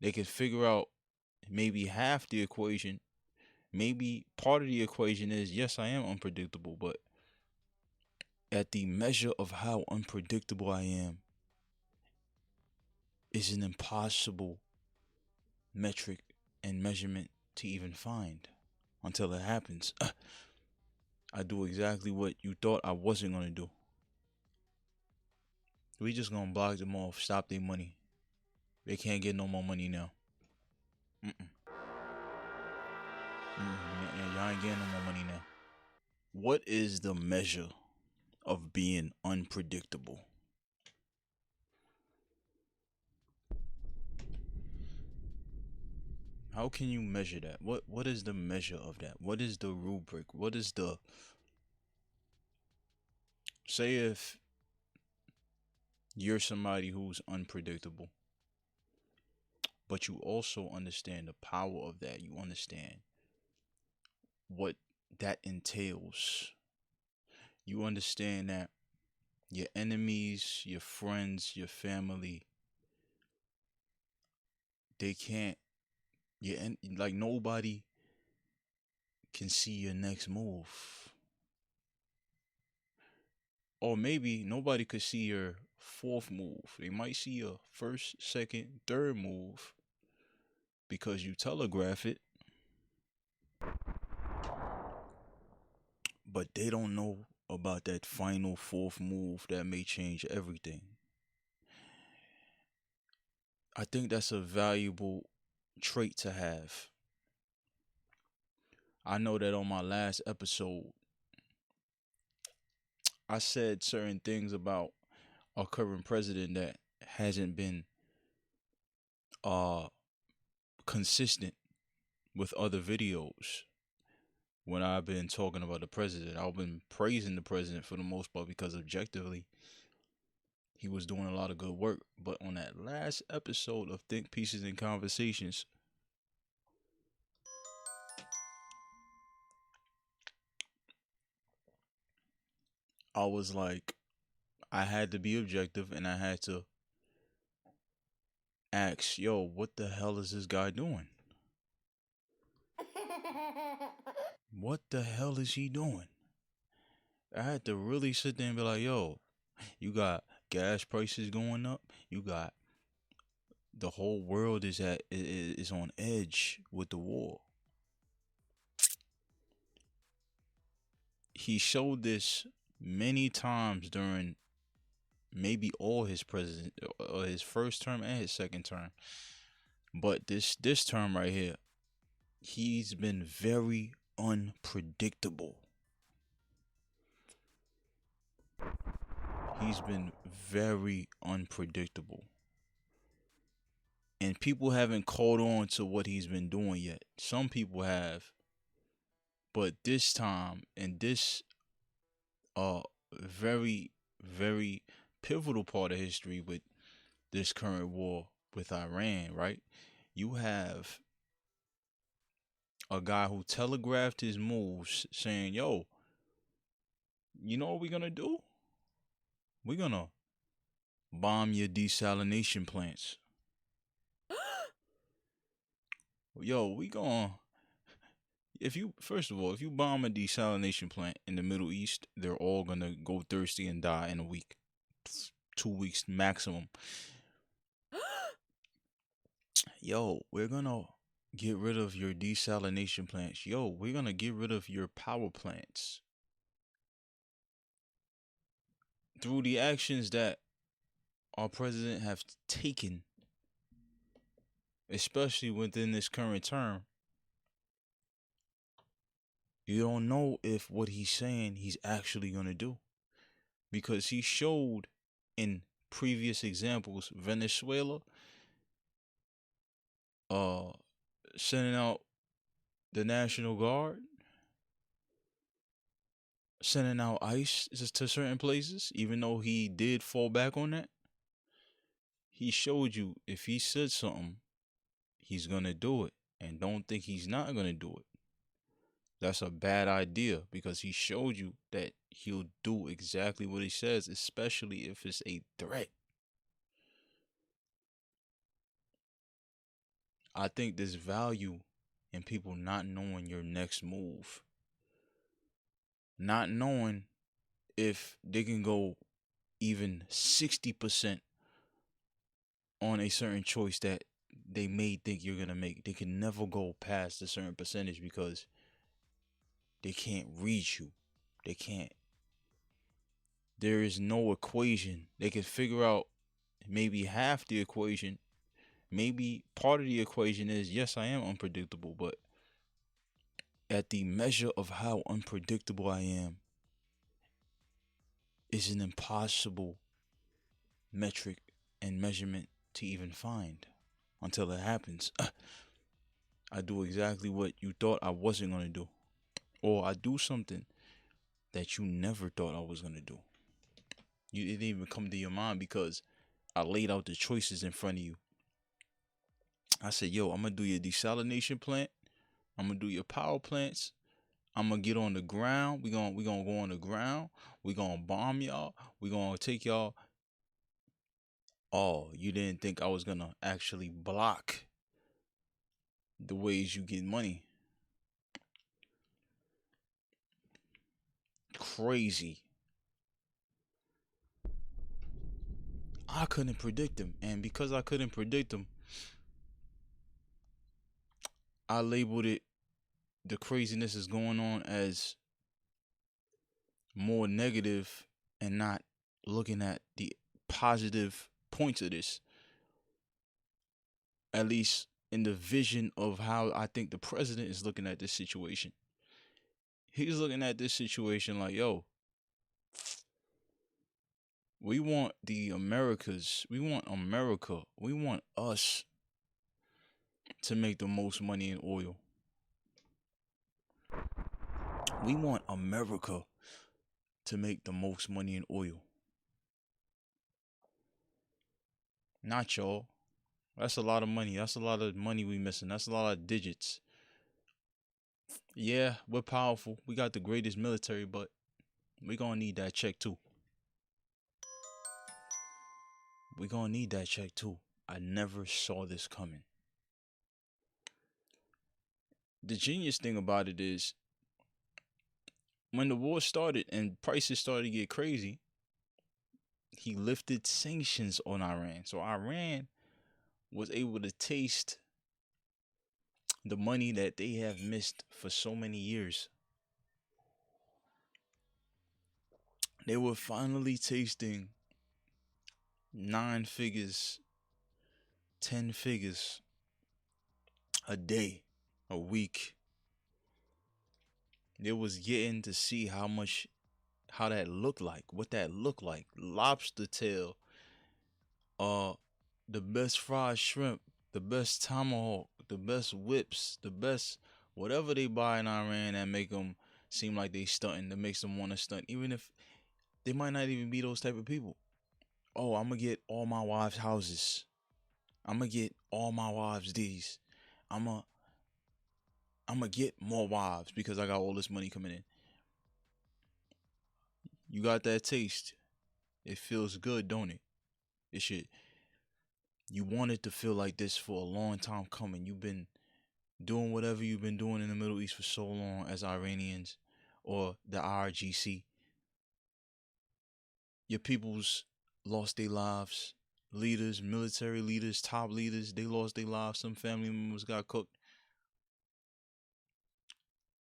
They can figure out maybe half the equation. Maybe part of the equation is yes, I am unpredictable, but at the measure of how unpredictable I am is an impossible metric and measurement to even find until it happens. I do exactly what you thought I wasn't gonna do. We just gonna block them off, stop their money. They can't get no more money now. Mm-mm. Y'all ain't getting no more money now. What is the measure of being unpredictable? How can you measure that? What is the measure of that? What is the rubric? What is the say if you're somebody who's unpredictable, but you also understand the power of that. You understand what that entails. You understand that your enemies, your friends, your family, they can't like nobody can see your next move. Or maybe nobody could see your fourth move. They might see your first, second, third move because you telegraph it, but they don't know about that final fourth move that may change everything. I think that's a valuable trait to have. I know that on my last episode, I said certain things about our current president that hasn't been uh consistent with other videos. When I've been talking about the president, I've been praising the president for the most part because objectively he was doing a lot of good work. But on that last episode of Think Pieces and Conversations, I was like, I had to be objective and I had to ask, yo, what the hell is this guy doing? What the hell is he doing? I had to really sit there and be like, yo, you got gas prices going up. You got the whole world is on edge with the war. He showed this many times during maybe all his president, his first term and his second term. But this term right here, he's been very unpredictable. He's been very unpredictable. And people haven't caught on to what he's been doing yet. Some people have, but this time in this very very pivotal part of history with this current war with Iran, right? You have a guy who telegraphed his moves saying, "Yo, you know what we're going to do? We're going to bomb your desalination plants. Yo, we going to if you first of all, if you bomb a desalination plant in the Middle East, they're all gonna go thirsty and die in a week, 2 weeks maximum. Yo, we're gonna get rid of your desalination plants. Yo, we're gonna get rid of your power plants through the actions that our president have taken, especially within this current term. You don't know if what he's saying he's actually gonna do because he showed in previous examples Venezuela uh sending out the National Guard, sending out ICE to certain places, even though he did fall back on that. He showed you if he said something, he's gonna do it. And don't think he's not gonna do it. That's a bad idea because he showed you that he'll do exactly what he says, especially if it's a threat. I think there's value in people not knowing your next move, not knowing if they can go even 60% on a certain choice that they may think you're gonna make. They can never go past a certain percentage because they can't read you. They can't. There is no equation. They can figure out maybe half the equation. Maybe part of the equation is yes, I am unpredictable, but at the measure of how unpredictable I am is an impossible metric and measurement to even find until it happens. I do exactly what you thought I wasn't going to do, or I do something that you never thought I was going to do. You it didn't even come to your mind because I laid out the choices in front of you. I said, yo, I'm going to do your desalination plant. I'm going to do your power plants. I'm going to get on the ground. We gonna go on the ground. We going to bomb y'all. We going to take y'all. Oh, you didn't think I was going to actually block the ways you get money. Crazy. I couldn't predict them. And because I couldn't predict them, I labeled it the craziness is going on as more negative and not looking at the positive points of this. At least in the vision of how I think the president is looking at this situation. He's looking at this situation like, yo, we want the Americas, we want America, we want us to make the most money in oil. We want America to make the most money in oil. Not y'all. That's a lot of money. That's a lot of money we missing. That's a lot of digits. Yeah, we're powerful. We got the greatest military, but we gonna need that check too. We gonna need that check too. I never saw this coming. The genius thing about it is when the war started and prices started to get crazy, he lifted sanctions on Iran. So Iran was able to taste the money that they have missed for so many years. They were finally tasting 9 figures, 10 figures a day, a week. They was getting to see how that looked like, what that looked like. Lobster tail, uh, the best fried shrimp, the best tomahawk, the best whips, the best whatever they buy in Iran that make them seem like they stunting, that makes them want to stunt, even if they might not even be those type of people. Oh, I'm gonna get all my wives houses. I'm gonna get all my wives these. I'm gonna I'm gonna get more wives because I got all this money coming in. You got that taste. It feels good, don't it? It should. You wanted to feel like this for a long time coming. You've been doing whatever you've been doing in the Middle East for so long as Iranians or the IRGC. Your peoples lost their lives. Leaders, military leaders, top leaders, they lost their lives. Some family members got cooked.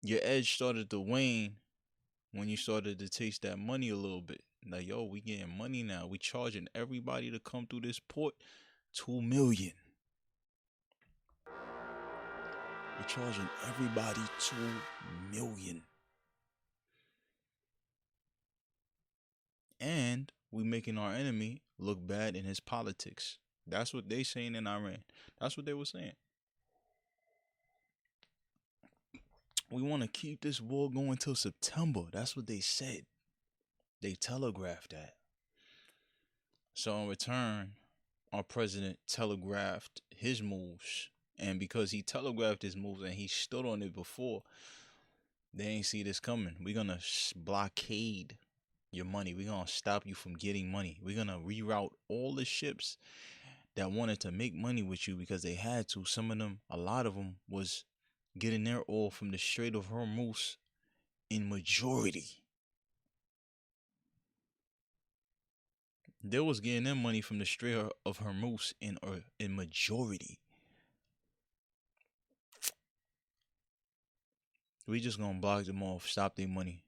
Your edge started to wane when you started to taste that money a little bit. Like, yo, we getting money now. We charging everybody to come through this port 2 million. We're charging everybody 2 million. And we making our enemy look bad in his politics. That's what they saying in Iran. That's what they were saying. We want to keep this war going till September. That's what they said. They telegraphed that. So in return, our president telegraphed his moves. And because he telegraphed his moves and he stood on it before, they ain't see this coming. We're going to blockade your money. We're going to stop you from getting money. We're going to reroute all the ships that wanted to make money with you because they had to. Some of them, a lot of them, was getting their oil from the Strait of Hormuz in majority. They was getting their money from the Strait of Hormuz in majority. We just gonna block them off, stop their money.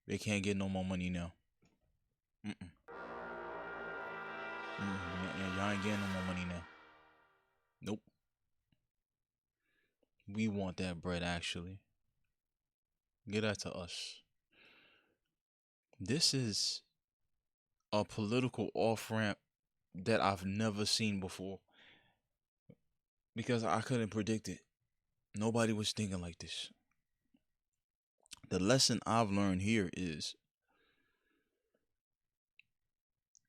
They can't get no more money now. Mm-mm. Y'all ain't getting no more money now. Nope. We want that bread, actually. Get that to us. This is a political off ramp that I've never seen before because I couldn't predict it. Nobody was thinking like this. The lesson I've learned here is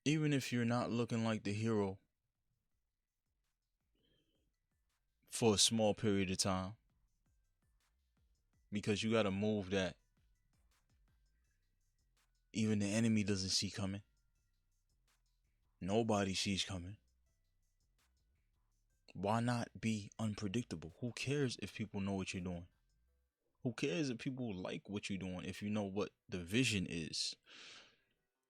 even if you're not looking like the hero for a small period of time, because you got to move that even the enemy doesn't see coming. Nobody sees coming. Why not be unpredictable? Who cares if people know what you're doing? Who cares if people like what you're doing if you know what the vision is?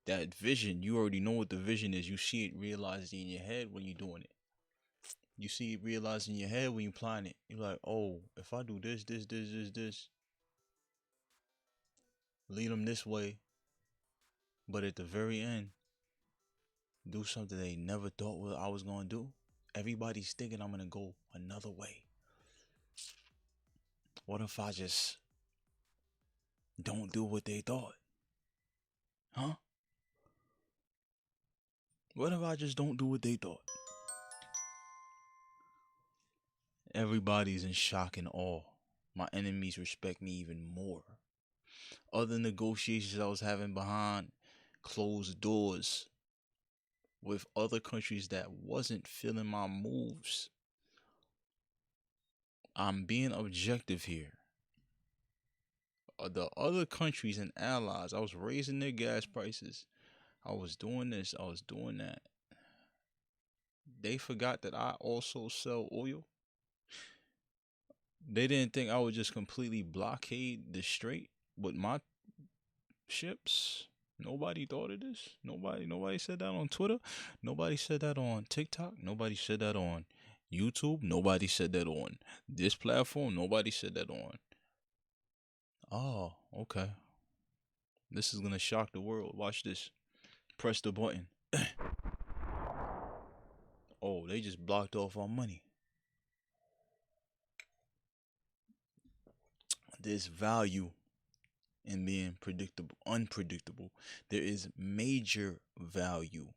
That vision, you already know what the vision is. You see it realized in your head when you're doing it. You see it realized in your head when you plan it. You're like, oh, if I do this, lead them this way, but at the very end, do something they never thought what I was going to do. Everybody's thinking I'm going to go another way. What if I just don't do what they thought? Huh? What if I just don't do what they thought? Everybody's in shock and awe. My enemies respect me even more. Other negotiations I was having behind closed doors with other countries that wasn't feeling my moves. I'm being objective here. The other countries and allies, I was raising their gas prices. I was doing this, I was doing that. They forgot that I also sell oil. They didn't think I would just completely blockade the strait with my ships. Nobody thought of this. Nobody said that on Twitter. Nobody said that on TikTok. Nobody said that on YouTube. Nobody said that on this platform. Nobody said that on. Oh, okay. This is gonna shock the world. Watch this. Press the button. Oh, they just blocked off our money. There's value in being unpredictable. There is major value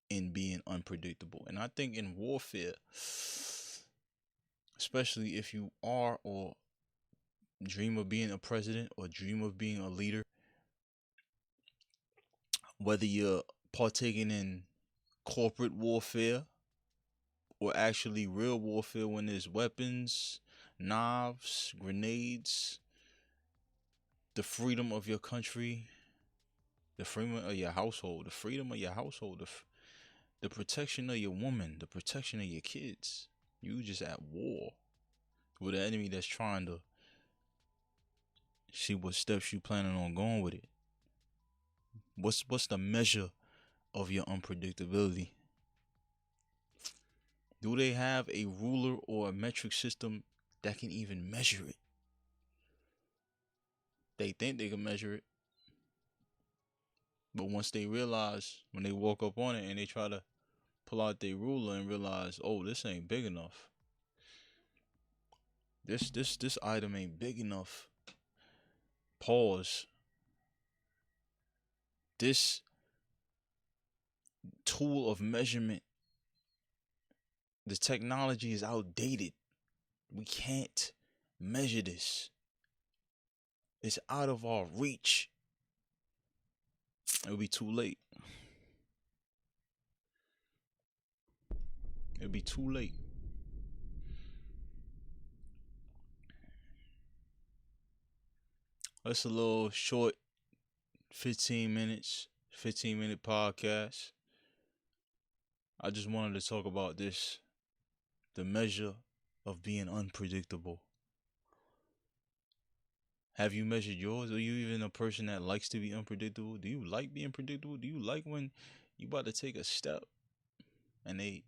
in being unpredictable. And I think in warfare, especially if you are or dream of being a president or dream of being a leader, whether you're partaking in corporate warfare or actually real warfare when there's weapons, knives, grenades, the freedom of your country, the freedom of your household, the protection of your woman, the protection of your kids. You just at war with an enemy that's trying to see what steps you planning on going with it. What's the measure of your unpredictability? Do they have a ruler or a metric system that can even measure it? They think they can measure it. But once they realize, when they walk up on it and they try to pull out their ruler and realize, oh, this ain't big enough. This item ain't big enough. Pause. This tool of measurement, the technology is outdated. We can't measure this. It's out of our reach. It'll be too late. It'll be too late. That's a little short 15 minute podcast. I just wanted to talk about this, the measure of being unpredictable. Have you measured yours? Are you even a person that likes to be unpredictable? Do you like being predictable? Do you like when you about to take a step and they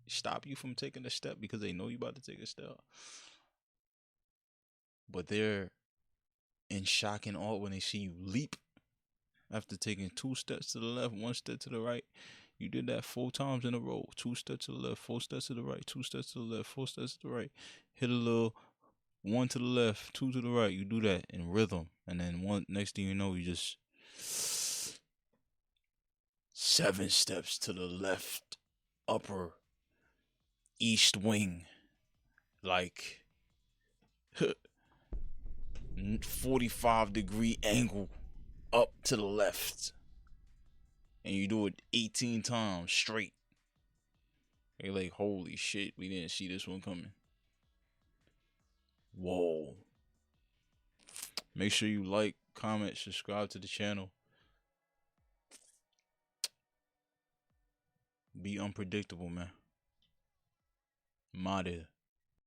stop you from taking a step because they know you about to take a step? But they're in shock and awe when they see you leap after taking 2 steps to the left, 1 step to the right. You did that 4 times in a row. 2 steps to the left, 4 steps to the right, 2 steps to the left, 4 steps to the right. Hit a little 1 to the left, 2 to the right. You do that in rhythm. And then next thing you know, you just 7 steps to the left, upper east wing. Like 45-degree angle up to the left. And you do it 18 times straight. You're like, holy shit, we didn't see this one coming. Whoa. Make sure you like, comment, subscribe to the channel. Be unpredictable, man. Mother.